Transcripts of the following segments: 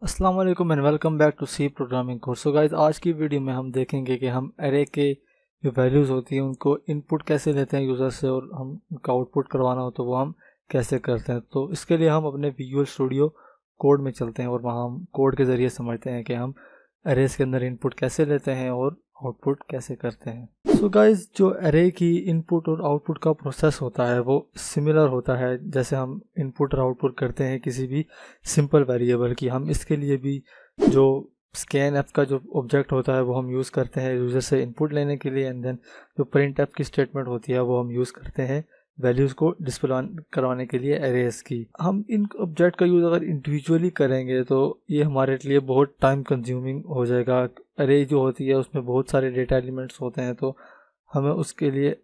अस्सलाम वालेकुम and welcome back to C programming course. So guys, आज की वीडियो में हम देखेंगे कि हम एरे के जो वैल्यूज़ होती हैं उनको इनपुट कैसे लेते हैं यूज़र से, और हम उनका आउटपुट करवाना हो तो वो हम कैसे करते हैं। तो इसके लिए हम अपने विजुअल स्टूडियो कोड में चलते हैं और वहाँ हम कोड के ज़रिए समझते हैं कि हम एरेस के अंदर इनपुट कैसे लेते हैं और आउटपुट कैसे करते हैं। सो गाइस, जो एरे की इनपुट और आउटपुट का प्रोसेस होता है वो सिमिलर होता है जैसे हम इनपुट और आउटपुट करते हैं किसी भी सिंपल वेरिएबल की। हम इसके लिए भी जो स्कैन ऐप का जो ऑब्जेक्ट होता है वो हम यूज़ करते हैं यूज़र से इनपुट लेने के लिए, एंड देन जो प्रिंट ऐप की स्टेटमेंट होती है वो हम यूज़ करते हैं वैल्यूज़ को डिस्प्ले करवाने के लिए एरेस की। हम इन ऑब्जेक्ट का यूज़ अगर इंडिविजुअली करेंगे तो ये हमारे लिए बहुत टाइम कंज्यूमिंग हो जाएगा। एरे जो होती है उसमें बहुत सारे डेटा एलिमेंट्स होते हैं, तो हमें उसके लिए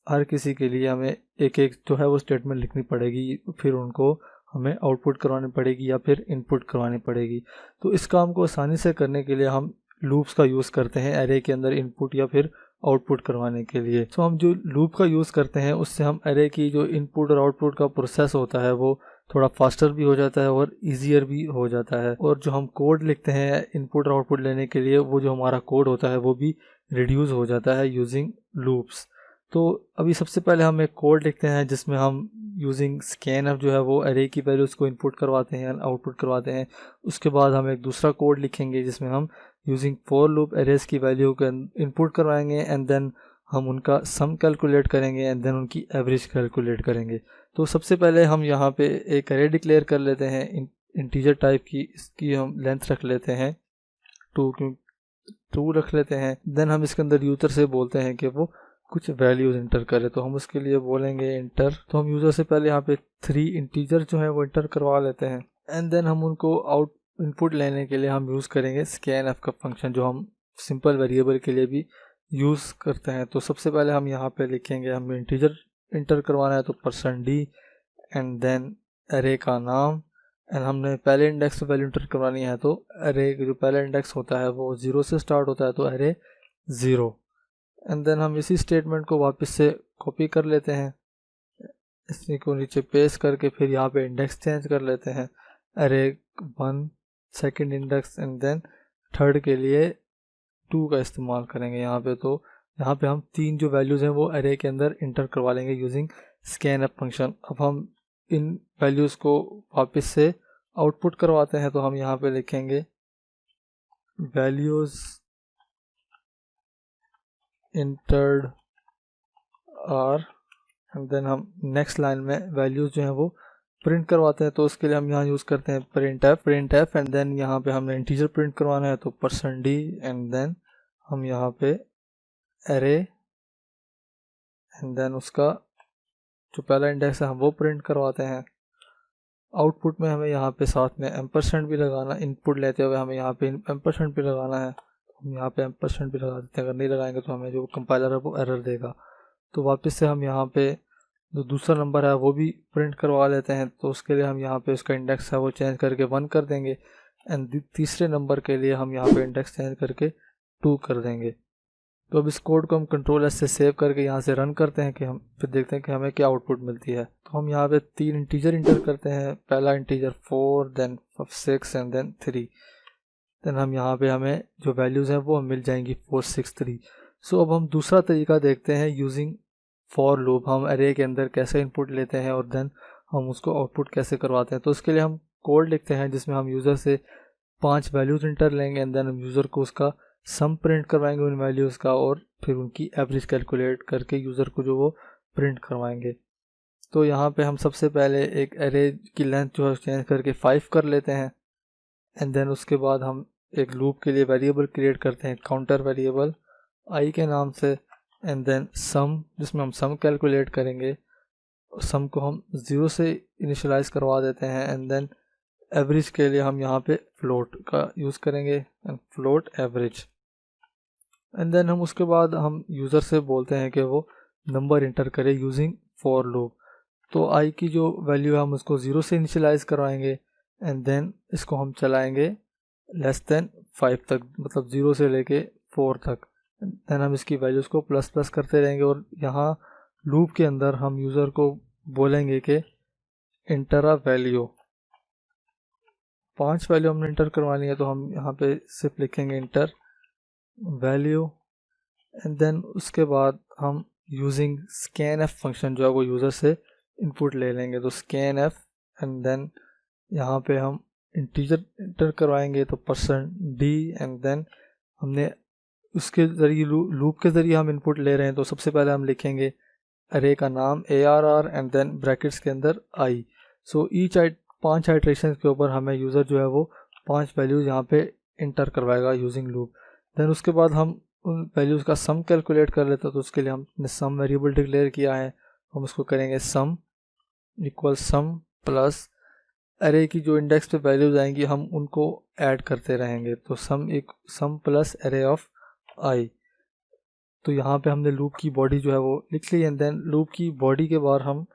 हर किसी के लिए हमें एक एक जो है वो स्टेटमेंट लिखनी पड़ेगी, फिर उनको हमें आउटपुट करवानी पड़ेगी या फिर इनपुट करवानी पड़ेगी। तो इस काम को आसानी से करने के लिए हम लूप्स का यूज़ करते हैं एरे के अंदर इनपुट या फिर आउटपुट करवाने के लिए। तो हम जो लूप का यूज़ करते हैं उससे हम एरे की जो इनपुट और आउटपुट का प्रोसेस होता है वो थोड़ा फास्टर भी हो जाता है और ईजियर भी हो जाता है। और जो हम कोड लिखते हैं इनपुट और आउटपुट लेने के लिए, वो जो हमारा कोड होता है वो भी रिड्यूस हो जाता है यूजिंग लूप्स। तो अभी सबसे पहले हम एक कोड लिखते हैं जिसमें हम यूजिंग स्कैन ऐप जो है वो एरे की वैल्यूज़ को इनपुट करवाते हैं, आउटपुट करवाते हैं। उसके बाद हम एक दूसरा कोड लिखेंगे जिसमें हम यूजिंग फॉर लूप एरेस की वैल्यू को इनपुट करवाएंगे, एंड देन हम उनका सम कैलकुलेट करेंगे, एंड देन उनकी एवरेज कैलकुलेट करेंगे। तो सबसे पहले हम यहाँ पे एक एरे डिक्लेयर कर लेते हैं इंटीजर टाइप की। इसकी हम लेंथ रख लेते हैं 2 रख लेते हैं। देन हम इसके अंदर यूज़र से बोलते हैं कि वो कुछ वैल्यूज़ इंटर करे, तो हम उसके लिए बोलेंगे इंटर। तो हम यूज़र से पहले यहाँ पे 3 इंटीजर जो है वो इंटर करवा लेते हैं, एंड देन हम उनको इनपुट लेने के लिए हम यूज़ करेंगे स्कैन एफ का फंक्शन, जो हम सिंपल वेरिएबल के लिए भी यूज़ करते हैं। तो सबसे पहले हम यहाँ पे लिखेंगे, हम इंटीजर इंटर करवाना है तो %d, एंड देन एरे का नाम, एंड हमने पहले इंडेक्स में वैल्यू इंटर करवानी है तो एरे जो पहला इंडेक्स होता है वो 0 से स्टार्ट होता है तो एरे 0। एंड देन हम इसी स्टेटमेंट को वापस से कॉपी कर लेते हैं, इसी को नीचे पेस्ट करके फिर यहाँ पे इंडेक्स चेंज कर लेते हैं, array 1 second index, and then third के लिए 2 का इस्तेमाल करेंगे यहाँ पे। तो यहाँ पे हम 3 जो वैल्यूज़ हैं वो एरे के अंदर इंटर करवा लेंगे यूजिंग स्कैन अप फंक्शन। अब हम इन वैल्यूज़ को वापस से आउटपुट करवाते हैं, तो हम यहाँ पे लिखेंगे values entered are, and then हम नेक्स्ट लाइन में वैल्यूज़ जो हैं वो प्रिंट करवाते हैं। तो उसके लिए हम यहाँ यूज़ करते हैं प्रिंट एफ, एंड देन यहाँ पे हमने इंटीजर प्रिंट करवाना है तो %d, एंड देन हम यहाँ पे एरे, एंड देन उसका जो पहला इंडेक्स है हम वो प्रिंट करवाते हैं। आउटपुट में हमें यहाँ पे साथ में एम्परसेंड भी लगाना, इनपुट लेते हुए हमें यहाँ पे एम्परसेंड भी लगाना है, हम यहाँ पे एम्परसेंड भी लगा देते हैं। अगर नहीं लगाएंगे तो हमें जो कंपाइलर है वो एरर देगा। तो वापस से हम यहाँ पे जो दूसरा नंबर है वो भी प्रिंट करवा लेते हैं, तो उसके लिए हम यहाँ पे उसका इंडेक्स है वो चेंज करके 1 कर देंगे, एंड तीसरे नंबर के लिए हम यहाँ पे इंडेक्स चेंज करके 2 कर देंगे। तो अब इस कोड को हम कंट्रोल एस से सेव करके यहाँ से रन करते हैं कि हम फिर देखते हैं कि हमें क्या आउटपुट मिलती है। तो हम यहाँ पे 3 इंटीजर इंटर करते हैं, पहला integer 4, then 6, and then 3। Then हम यहाँ पे हमें जो वैल्यूज़ हैं वो मिल जाएंगी 4, 6, 3। सो अब हम दूसरा तरीका देखते हैं यूजिंग फॉर लूप। हम एरे के अंदर कैसे इनपुट लेते हैं और देन हम उसको आउटपुट कैसे करवाते हैं। तो उसके लिए हम कोड लिखते हैं जिसमें हम यूज़र से 5 वैल्यूज़ इंटर लेंगे, एंड देन हम यूज़र को उसका सम प्रिंट करवाएंगे उन वैल्यूज़ का, और फिर उनकी एवरेज कैलकुलेट करके यूज़र को जो वो प्रिंट करवाएंगे। तो यहाँ पे हम सबसे पहले एक एरे की लेंथ जो है चेंज करके 5 कर लेते हैं, एंड देन उसके बाद हम एक लूप के लिए वेरिएबल क्रिएट करते हैं, काउंटर वेरिएबल आई के नाम से, एंड देन सम जिसमें हम सम कैलकुलेट करेंगे। सम को हम 0 से इनिशियलाइज करवा देते हैं, एंड देन एवरेज के लिए हम यहाँ पे फ्लोट का यूज़ करेंगे, and float average. And then हम उसके बाद हम यूज़र से बोलते हैं कि वो नंबर इंटर करे यूजिंग फॉर लूप। तो आई की जो वैल्यू है हम उसको 0 से इनिशियलाइज करवाएंगे, एंड देन इसको हम चलाएंगे लेस देन 5 तक, मतलब 0 से लेके 4 तक। देन हम इसकी वैल्यूज़ को प्लस प्लस करते रहेंगे, और यहाँ लूप के अंदर हम यूज़र को बोलेंगे कि इंटर अ वैल्यू, 5 वैल्यू हमने इंटर करवानी है, तो हम यहाँ पे सिर्फ लिखेंगे इंटर वैल्यू एंड देन उसके बाद हम यूजिंग scanf फंक्शन जो है वो यूज़र से इनपुट ले लेंगे। तो scanf एंड देन यहाँ पे हम इंटीजर इंटर करवाएंगे, तो %d एंड देन हमने उसके ज़रिए लूप के ज़रिए हम इनपुट ले रहे हैं। तो सबसे पहले हम लिखेंगे अरे का नाम ARR एंड देन ब्रैकेट्स के अंदर i। सो ईच 5 आइट्रेशन के ऊपर हमें यूज़र जो है वो 5 वैल्यूज़ यहाँ पे इंटर करवाएगा यूजिंग लूप। देन उसके बाद हम उन वैल्यूज़ का सम कैलकुलेट कर लेते हैं। तो उसके लिए हमने सम वेरिएबल डिक्लेयर किया है, हम उसको करेंगे सम इक्वल सम प्लस अरे की जो इंडेक्स पे वैल्यूज़ आएंगी हम उनको ऐड करते रहेंगे। तो सम प्लस अरे ऑफ i। तो यहाँ पे हमने लूप की बॉडी जो है वो लिख ली एंड देन लूप की बॉडी के बाद हम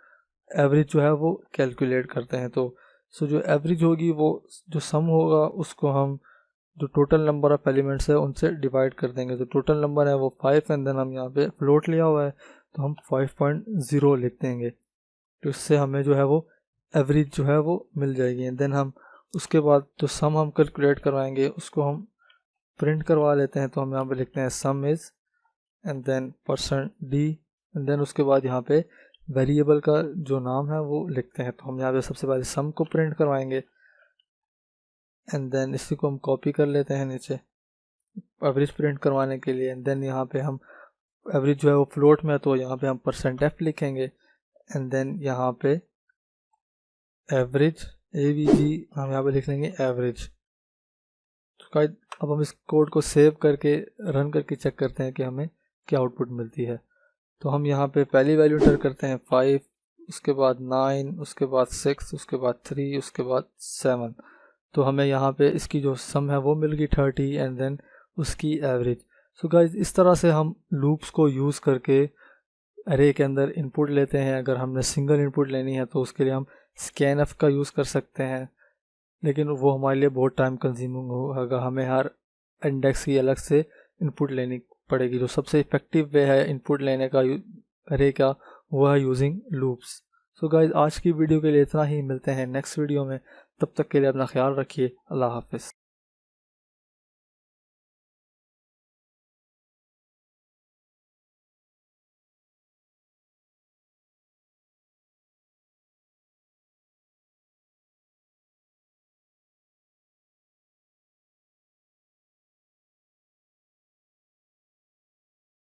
एवरेज जो है वो कैलकुलेट करते हैं। तो जो एवरेज होगी वो जो सम होगा उसको हम जो टोटल नंबर ऑफ एलिमेंट्स है उनसे डिवाइड कर देंगे। तो टोटल नंबर है वो 5 एंड देन हम यहाँ पे फ्लोट लिया हुआ है तो हम 5.0 लिख देंगे। तो इससे हमें जो है वो एवरेज जो है वो मिल जाएगी। एंड देन हम उसके बाद जो सम हम कैलकुलेट करवाएंगे उसको हम प्रिंट करवा लेते हैं। तो हम यहाँ पे लिखते हैं sum is and then %d and then उसके बाद यहाँ पे वेरिएबल का जो नाम है वो लिखते हैं। तो हम यहाँ पे सबसे पहले सम को प्रिंट करवाएंगे एंड देन इसी को हम कॉपी कर लेते हैं नीचे एवरेज प्रिंट करवाने के लिए। एंड देन यहाँ पे हम एवरेज जो है वो फ्लोट में है तो यहाँ पे हम %f लिखेंगे एंड देन यहाँ पे एवरेज AVG हम यहाँ पे लिख लेंगे एवरेज। तो अब हम इस कोड को सेव करके रन करके चेक करते हैं कि हमें क्या आउटपुट मिलती है। तो हम यहाँ पे पहली वैल्यू इंटर करते हैं 5, उसके बाद 9, उसके बाद 6, उसके बाद 3, उसके बाद 7। तो हमें यहाँ पे इसकी जो सम है वो मिल गई 30 एंड देन उसकी एवरेज। सो गाइज इस तरह से हम लूप्स को यूज़ करके अरे के अंदर इनपुट लेते हैं। अगर हमने सिंगल इनपुट लेनी है तो उसके लिए हम scanf का यूज़ कर सकते हैं, लेकिन वो हमारे लिए बहुत टाइम कंज्यूमिंग होगा, हमें हर इंडेक्स की अलग से इनपुट लेनी पड़ेगी। जो सबसे इफ़ेक्टिव वे है इनपुट लेने का अरे का वो है यूजिंग लूप्स। सो गाइज आज की वीडियो के लिए इतना ही, मिलते हैं नेक्स्ट वीडियो में, तब तक के लिए अपना ख्याल रखिए। अल्लाह हाफिज़।